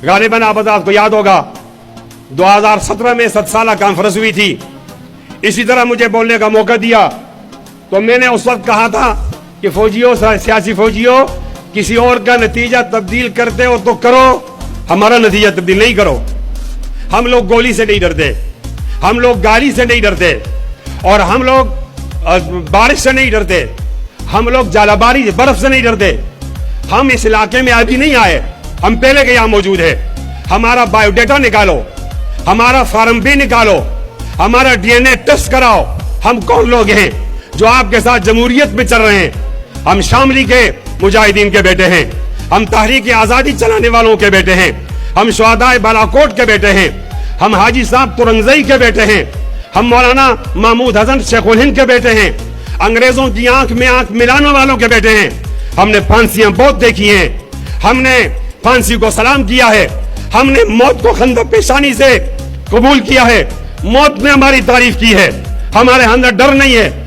गालिबन आप को याद होगा 2017 में 7 साला कॉन्फ्रेंस हुई थी, इसी तरह मुझे बोलने का मौका दिया तो मैंने उस वक्त कहा था कि फौजियों, सियासी फौजियों, किसी और का नतीजा तब्दील करते हो तो करो, हमारा नतीजा तब्दील नहीं करो। हम लोग गोली से नहीं डरते, हम लोग गाली से नहीं डरते, और हम लोग बारिश से नहीं डरते, हम लोग जालाबारी बर्फ से नहीं डरते। हम इस इलाके में अभी नहीं आए, हम पहले के यहाँ मौजूद है। हमारा बायोडेटा निकालो, हमारा फार्म भी निकालो, हमारा डीएनए टेस्ट कराओ। हम कौन लोग हैं जो आपके साथ जमहूरियत में चल रहे हैं? हम शामली के मुजाहिदीन के बेटे हैं, हम तहरीक आजादी चलाने वालों के बेटे हैं, हम शुहदाए बालाकोट के बेटे हैं, हम हाजी साहब तुरंगजई के बेटे हैं, हम मौलाना महमूद हसन शेखुल हिंद के बेटे हैं, अंग्रेजों की आंख में आंख मिलाने वालों के बेटे हैं। हमने फांसियां बहुत देखी हैं, हमने फांसी को सलाम किया है, हमने मौत को खंदक पेशानी से कबूल किया है, मौत ने हमारी तारीफ की है। हमारे अंदर डर नहीं है,